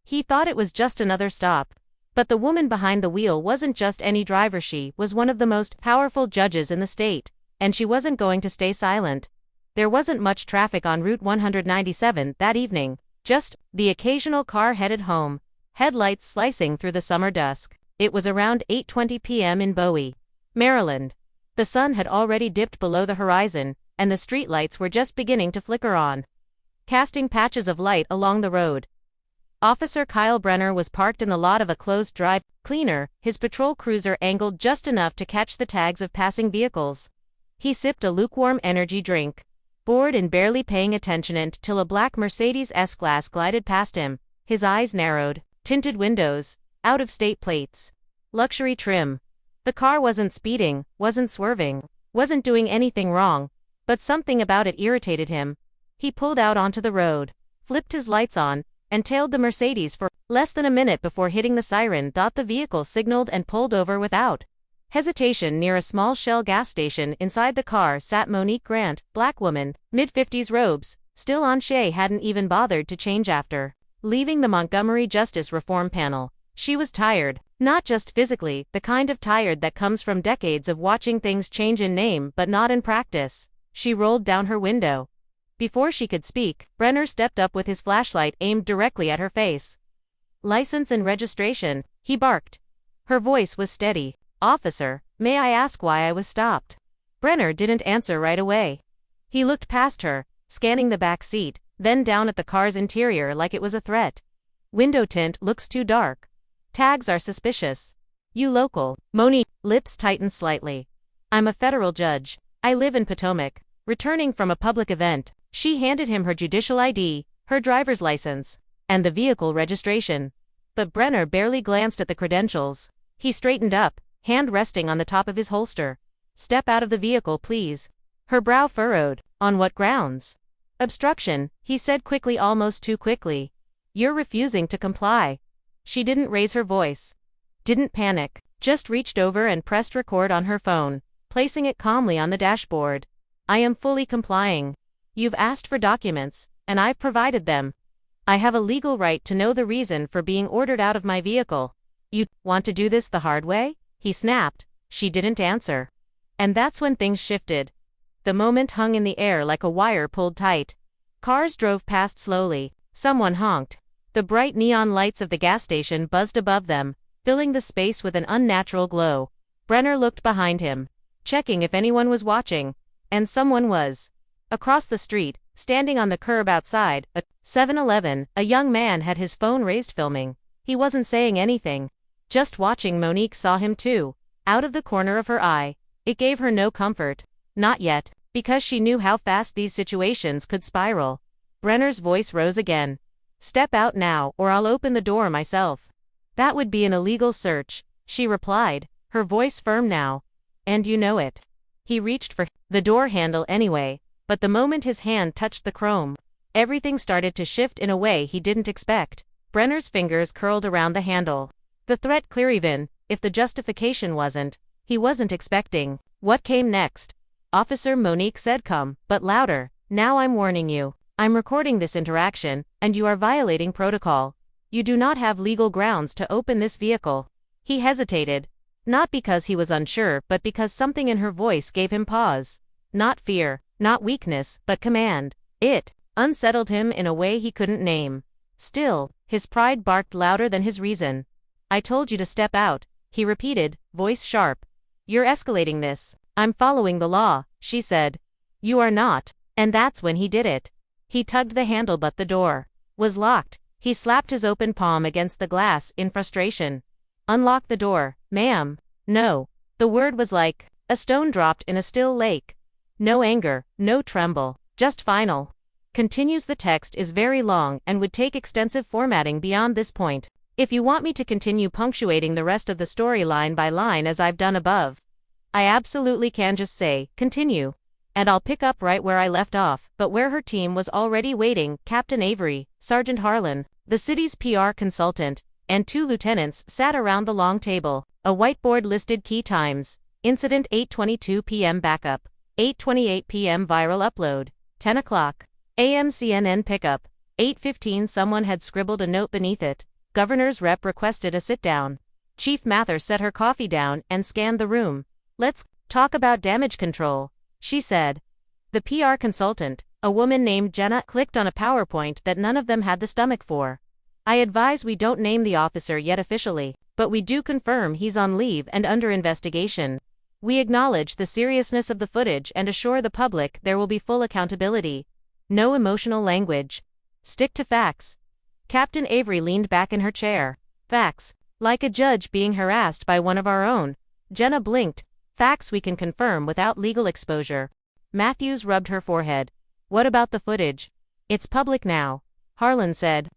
He thought it was just another stop. But the woman behind the wheel wasn't just any driver, she was one of the most powerful judges in the state, and she wasn't going to stay silent. There wasn't much traffic on Route 197 that evening, just the occasional car headed home, headlights slicing through the summer dusk. It was around 8:20 p.m. in Bowie, Maryland. The sun had already dipped below the horizon, and the streetlights were just beginning to flicker on, casting patches of light along the road. Officer Kyle Brenner was parked in the lot of a closed dry cleaner, his patrol cruiser angled just enough to catch the tags of passing vehicles. He sipped a lukewarm energy drink, bored and barely paying attention until a black Mercedes S-Class glided past him, his eyes narrowed. Tinted windows, out-of-state plates, luxury trim. The car wasn't speeding, wasn't swerving, wasn't doing anything wrong, but something about it irritated him. He pulled out onto the road, flipped his lights on, and tailed the Mercedes for less than a minute before hitting the siren. The vehicle signaled and pulled over without hesitation near a small Shell gas station. Inside the car sat Monique Grant, black woman, mid-50s, robes, still on. She hadn't even bothered to change after leaving the Montgomery Justice Reform Panel. She was tired, not just physically, the kind of tired that comes from decades of watching things change in name but not in practice. She rolled down her window. Before she could speak, Brenner stepped up with his flashlight aimed directly at her face. "License and registration," he barked. Her voice was steady. "Officer, may I ask why I was stopped?" Brenner didn't answer right away. He looked past her, scanning the back seat, then down at the car's interior like it was a threat. "Window tint looks too dark. Tags are suspicious. You local?" Monique's lips tightened slightly. "I'm a federal judge. I live in Potomac, returning from a public event." She handed him her judicial ID, her driver's license, and the vehicle registration. But Brenner barely glanced at the credentials. He straightened up, hand resting on the top of his holster. "Step out of the vehicle, please." Her brow furrowed. "On what grounds?" "Obstruction," he said quickly, almost too quickly. "You're refusing to comply." She didn't raise her voice, didn't panic, just reached over and pressed record on her phone, placing it calmly on the dashboard. "I am fully complying. You've asked for documents, and I've provided them. I have a legal right to know the reason for being ordered out of my vehicle." "You want to do this the hard way?" he snapped. She didn't answer. And that's when things shifted. The moment hung in the air like a wire pulled tight. Cars drove past slowly. Someone honked. The bright neon lights of the gas station buzzed above them, filling the space with an unnatural glow. Brenner looked behind him, checking if anyone was watching. And someone was. Across the street, standing on the curb outside a 7-Eleven, a young man had his phone raised filming. He wasn't saying anything, just watching. Monique saw him too, out of the corner of her eye. It gave her no comfort. Not yet, because she knew how fast these situations could spiral. Brenner's voice rose again. "Step out now, or I'll open the door myself." "That would be an illegal search," she replied, her voice firm now. "And you know it." He reached for the door handle anyway, but the moment his hand touched the chrome, everything started to shift in a way he didn't expect. Brenner's fingers curled around the handle. The threat clear, even if the justification wasn't. He wasn't expecting. What came next? "Officer," Monique said, calm, but louder. "Now I'm warning you. I'm recording this interaction, and you are violating protocol. You do not have legal grounds to open this vehicle." He hesitated. Not because he was unsure, but because something in her voice gave him pause. Not fear, not weakness, but command. It unsettled him in a way he couldn't name. Still, his pride barked louder than his reason. "I told you to step out," he repeated, voice sharp. "You're escalating this." "I'm following the law," she said. "You are not." And that's when he did it. He tugged the handle, but the door was locked. He slapped his open palm against the glass in frustration. "Unlock the door, ma'am." "No." The word was like a stone dropped in a still lake. No anger, no tremble, just final. Continues. The text is very long and would take extensive formatting beyond this point. If you want me to continue punctuating the rest of the story line by line as I've done above, I absolutely can just say, continue. And I'll pick up right where I left off, but where her team was already waiting. Captain Avery, Sergeant Harlan, the city's PR consultant, and 2 lieutenants sat around the long table. A whiteboard listed key times. Incident: 8:22 p.m. backup, 8:28 p.m. viral upload, 10 o'clock a.m. CNN pickup, 8:15 someone had scribbled a note beneath it. Governor's rep requested a sit-down. Chief Mather set her coffee down and scanned the room. "Let's talk about damage control," she said. The PR consultant, a woman named Jenna, clicked on a PowerPoint that none of them had the stomach for. "I advise we don't name the officer yet officially, but we do confirm he's on leave and under investigation. We acknowledge the seriousness of the footage and assure the public there will be full accountability. No emotional language. Stick to facts." Captain Avery leaned back in her chair. "Facts? Like a judge being harassed by one of our own." Jenna blinked. "Facts we can confirm without legal exposure." Matthews rubbed her forehead. "What about the footage?" "It's public now," Harlan said.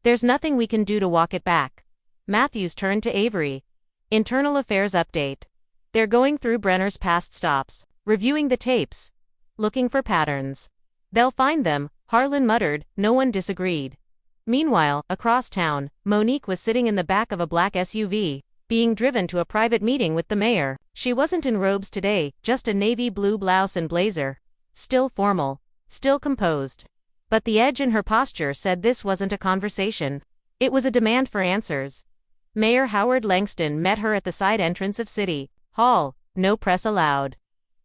"There's nothing we can do to walk it back." Matthews turned to Avery. "Internal Affairs update. They're going through Brenner's past stops, reviewing the tapes, looking for patterns. They'll find them," Harlan muttered. No one disagreed. Meanwhile, across town, Monique was sitting in the back of a black SUV, being driven to a private meeting with the mayor. She wasn't in robes today, just a navy blue blouse and blazer. Still formal, still composed. But the edge in her posture said this wasn't a conversation. It was a demand for answers. Mayor Howard Langston met her at the side entrance of City Hall. No press allowed.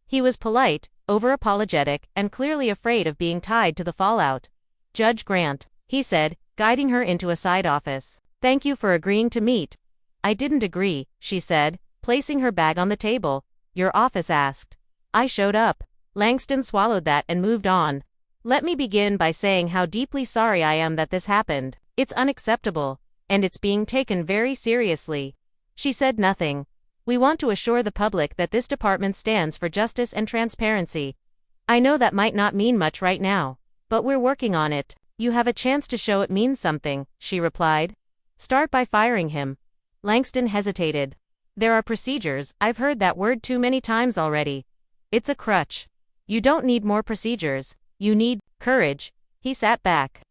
He was polite, over-apologetic, and clearly afraid of being tied to the fallout. "Judge Grant," he said, guiding her into a side office. "Thank you for agreeing to meet." "I didn't agree," she said, placing her bag on the table. "Your office asked. I showed up." Langston swallowed that and moved on. "Let me begin by saying how deeply sorry I am that this happened. It's unacceptable, and it's being taken very seriously." She said nothing. "We want to assure the public that this department stands for justice and transparency. I know that might not mean much right now, but we're working on it." "You have a chance to show it means something," she replied. "Start by firing him." Langston hesitated. "There are procedures. I've heard that word too many times already. It's a crutch. You don't need more procedures. You need courage." He sat back.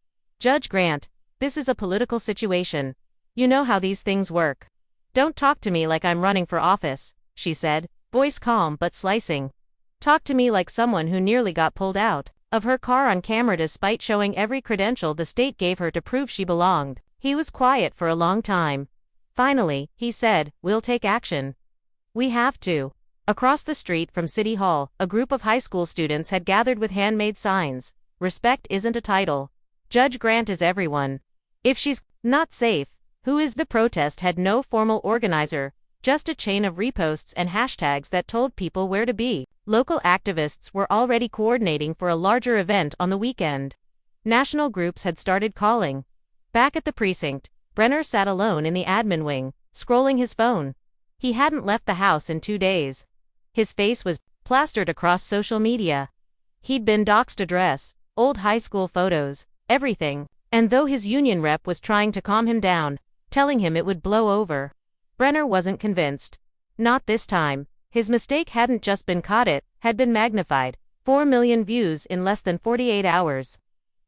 "Judge Grant, this is a political situation. You know how these things work. Don't talk to me like I'm running for office," she said, voice calm but slicing. "Talk to me like someone who nearly got pulled out of her car on camera despite showing every credential the state gave her to prove she belonged." He was quiet for a long time. Finally, he said, "We'll take action. We have to." Across the street from City Hall, a group of high school students had gathered with handmade signs. "Respect isn't a title. Judge Grant is everyone. If she's not safe, who is?" The protest had no formal organizer, just a chain of reposts and hashtags that told people where to be. Local activists were already coordinating for a larger event on the weekend. National groups had started calling. Back at the precinct, Brenner sat alone in the admin wing, scrolling his phone. He hadn't left the house in 2 days. His face was plastered across social media. He'd been doxed address, old high school photos, everything. And though his union rep was trying to calm him down, telling him it would blow over, Brenner wasn't convinced. Not this time. His mistake hadn't just been caught, it had been magnified. 4 million views in less than 48 hours.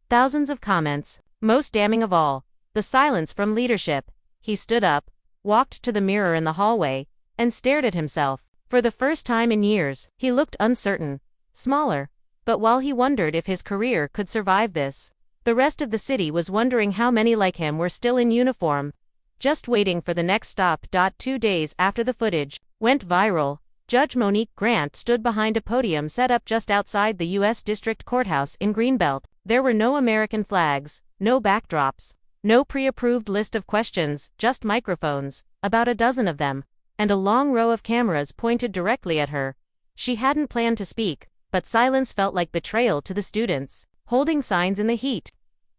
Thousands of comments. Most damning of all, the silence from leadership. He stood up, walked to the mirror in the hallway, and stared at himself. For the first time in years, he looked uncertain, smaller. But while he wondered if his career could survive this, the rest of the city was wondering how many like him were still in uniform, just waiting for the next stop. 2 days after the footage went viral, Judge Monique Grant stood behind a podium set up just outside the U.S. District Courthouse in Greenbelt. There were no American flags, no backdrops, no pre-approved list of questions, just microphones, about a dozen of them, and a long row of cameras pointed directly at her. She hadn't planned to speak, but silence felt like betrayal to the students, holding signs in the heat.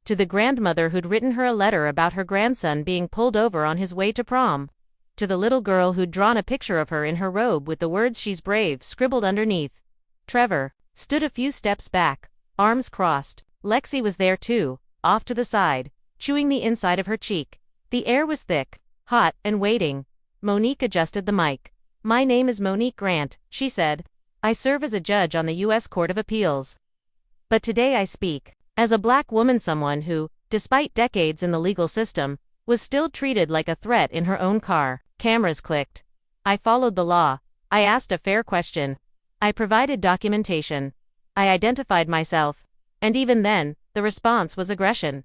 To the grandmother who'd written her a letter about her grandson being pulled over on his way to prom. To the little girl who'd drawn a picture of her in her robe with the words "She's brave" scribbled underneath. Trevor stood a few steps back, arms crossed. Lexi was there too, off to the side, chewing the inside of her cheek. The air was thick, hot, and waiting. Monique adjusted the mic. "My name is Monique Grant," she said. "I serve as a judge on the U.S. Court of Appeals. But today I speak as a black woman, someone who, despite decades in the legal system, was still treated like a threat in her own car." Cameras clicked. "I followed the law. I asked a fair question. I provided documentation. I identified myself. And even then, the response was aggression.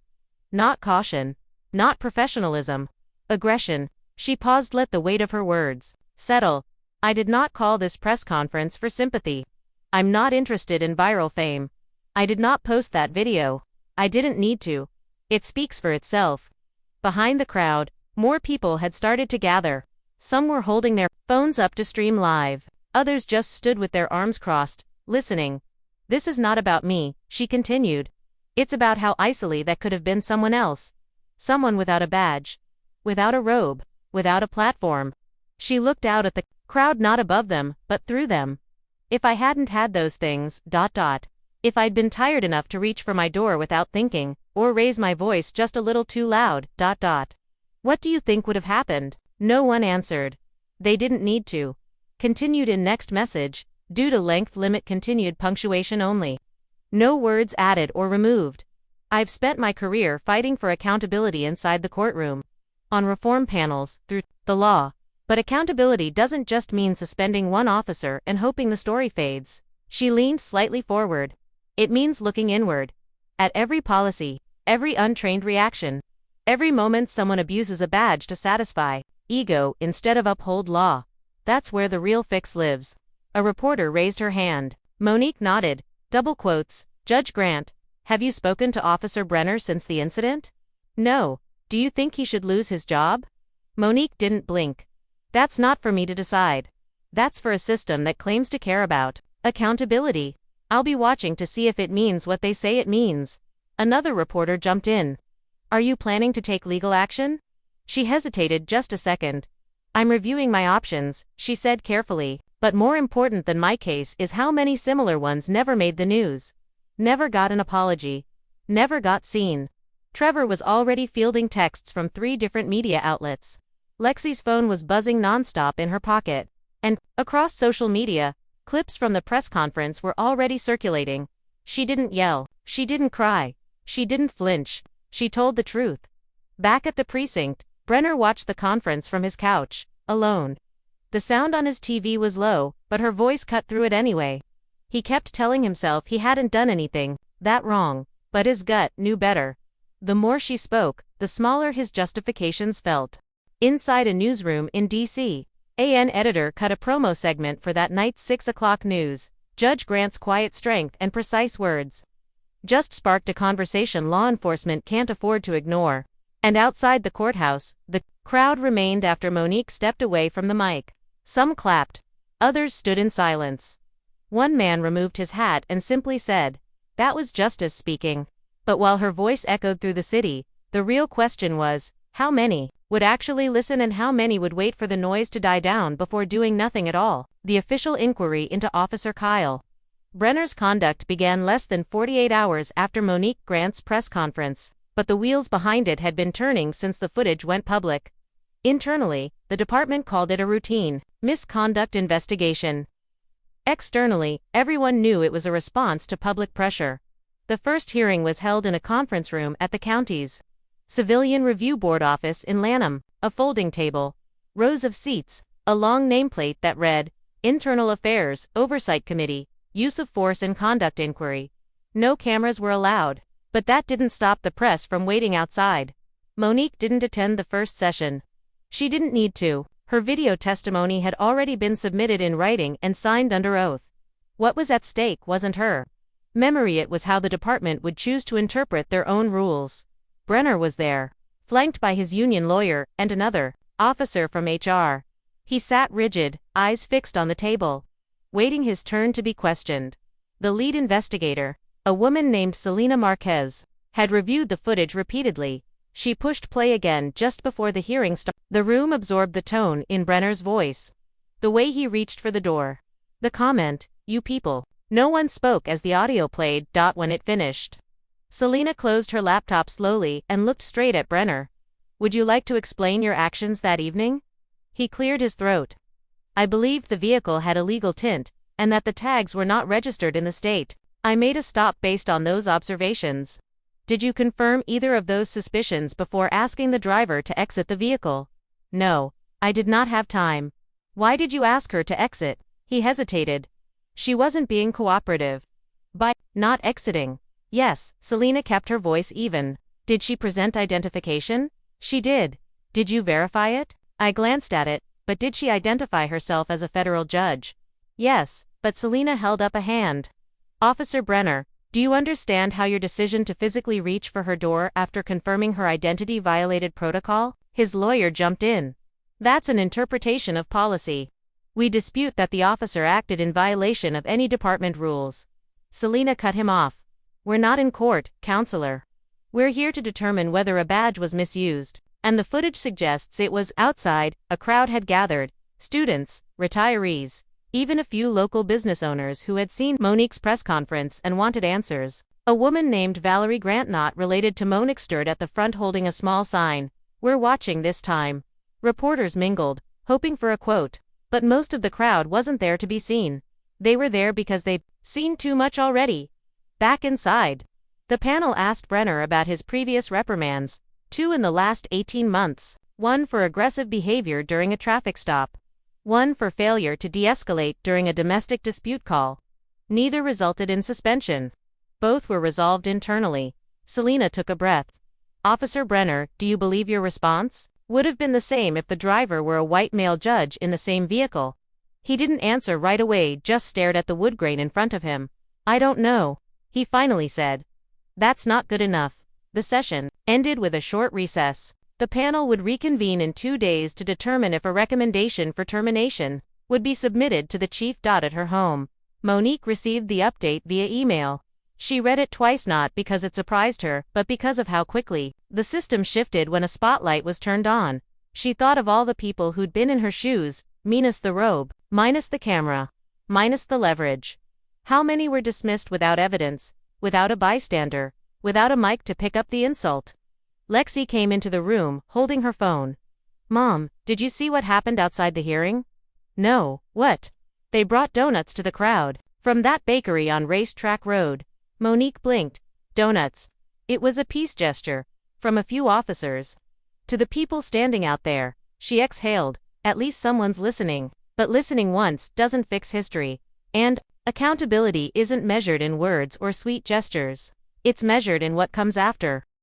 Not caution. Not professionalism. aggression. She paused, let the weight of her words settle. I did not call this press conference for sympathy. I'm not interested in viral fame. I did not post that video. I didn't need to. It speaks for itself. Behind the crowd, more people had started to gather. Some were holding their phones up to stream live. Others just stood with their arms crossed, listening. This is not about me, she continued. It's about how easily that could have been someone else. Someone without a badge. Without a robe. Without a platform. She looked out at the crowd, not above them, but through them. If I hadn't had those things, if I'd been tired enough to reach for my door without thinking, or raise my voice just a little too loud, what do you think would have happened? No one answered. They didn't need to. Continued in next message, due to length limit, continued punctuation only. No words added or removed. I've spent my career fighting for accountability inside the courtroom. On reform panels, through the law. But accountability doesn't just mean suspending one officer and hoping the story fades. She leaned slightly forward. It means looking inward. At every policy, every untrained reaction, every moment someone abuses a badge to satisfy ego instead of uphold law. That's where the real fix lives. A reporter raised her hand. Monique nodded. Double quotes. Judge Grant, have you spoken to Officer Brenner since the incident? No. Do you think he should lose his job? Monique didn't blink. That's not for me to decide. That's for a system that claims to care about accountability. I'll be watching to see if it means what they say it means. Another reporter jumped in. Are you planning to take legal action? She hesitated just a second. I'm reviewing my options, she said carefully, but more important than my case is how many similar ones never made the news. Never got an apology. Never got seen. Trevor was already fielding texts from 3 different media outlets. Lexi's phone was buzzing nonstop in her pocket. And, across social media, clips from the press conference were already circulating. She didn't yell. She didn't cry. She didn't flinch. She told the truth. Back at the precinct, Brenner watched the conference from his couch, alone. The sound on his TV was low, but her voice cut through it anyway. He kept telling himself he hadn't done anything that wrong, but his gut knew better. The more she spoke, the smaller his justifications felt. Inside a newsroom in D.C., an editor cut a promo segment for that night's 6 o'clock news. Judge Grant's quiet strength and precise words just sparked a conversation law enforcement can't afford to ignore. And outside the courthouse, the crowd remained after Monique stepped away from the mic. Some clapped. Others stood in silence. One man removed his hat and simply said, "That was justice speaking." But while her voice echoed through the city, the real question was, how many would actually listen and how many would wait for the noise to die down before doing nothing at all? The official inquiry into Officer Kyle Brenner's conduct began less than 48 hours after Monique Grant's press conference, but the wheels behind it had been turning since the footage went public. Internally, the department called it a routine misconduct investigation. Externally, everyone knew it was a response to public pressure. The first hearing was held in a conference room at the county's Civilian Review Board office in Lanham, a folding table, rows of seats, a long nameplate that read, Internal Affairs, Oversight Committee, Use of Force and Conduct Inquiry. No cameras were allowed, but that didn't stop the press from waiting outside. Monique didn't attend the first session. She didn't need to. Her video testimony had already been submitted in writing and signed under oath. What was at stake wasn't her memory, it was how the department would choose to interpret their own rules. Brenner was there, flanked by his union lawyer and another officer from HR. He sat rigid, eyes fixed on the table, waiting his turn to be questioned. The lead investigator, a woman named Selena Marquez, had reviewed the footage repeatedly. She pushed play again just before the hearing started. The room absorbed the tone in Brenner's voice, the way he reached for the door. The comment, "You people." No one spoke as the audio played. When it finished, Selena closed her laptop slowly and looked straight at Brenner. "Would you like to explain your actions that evening?" He cleared his throat. "I believed the vehicle had a legal tint, and that the tags were not registered in the state. I made a stop based on those observations." "Did you confirm either of those suspicions before asking the driver to exit the vehicle?" "No, I did not have time." "Why did you ask her to exit?" He hesitated. "She wasn't being cooperative." "By not exiting?" "Yes." Selena kept her voice even. "Did she present identification?" "She did." Did you verify it? I glanced at it, but did she identify herself as a federal judge? Yes, but Selena held up a hand. Officer Brenner, do you understand how your decision to physically reach for her door after confirming her identity violated protocol? His lawyer jumped in. That's an interpretation of policy. We dispute that the officer acted in violation of any department rules. Selena cut him off. We're not in court, counselor. We're here to determine whether a badge was misused, and the footage suggests it was. Outside, a crowd had gathered, students, retirees, even a few local business owners who had seen Monique's press conference and wanted answers. A woman named Valerie Grant, not related to Monique, stood at the front holding a small sign, "We're watching this time." Reporters mingled, hoping for a quote, but most of the crowd wasn't there to be seen. They were there because they'd seen too much already. Back inside, the panel asked Brenner about his previous reprimands, 2 in the last 18 months, 1 for aggressive behavior during a traffic stop, 1 for failure to de-escalate during a domestic dispute call. Neither resulted in suspension. Both were resolved internally. Selena took a breath. Officer Brenner, do you believe your response would have been the same if the driver were a white male judge in the same vehicle? He didn't answer right away, just stared at the wood grain in front of him. I don't know, he finally said. That's not good enough. The session ended with a short recess. The panel would reconvene in 2 days to determine if a recommendation for termination would be submitted to the chief. At her home, Monique received the update via email. She read it twice, not because it surprised her, but because of how quickly the system shifted when a spotlight was turned on. She thought of all the people who'd been in her shoes, minus the robe, minus the camera, minus the leverage. How many were dismissed without evidence, without a bystander, without a mic to pick up the insult? Lexi came into the room, holding her phone. Mom, did you see what happened outside the hearing? No, what? They brought donuts to the crowd from that bakery on Racetrack Road. Monique blinked. Donuts. It was a peace gesture from a few officers to the people standing out there. She exhaled. At least someone's listening. But listening once doesn't fix history. And accountability isn't measured in words or sweet gestures. It's measured in what comes after.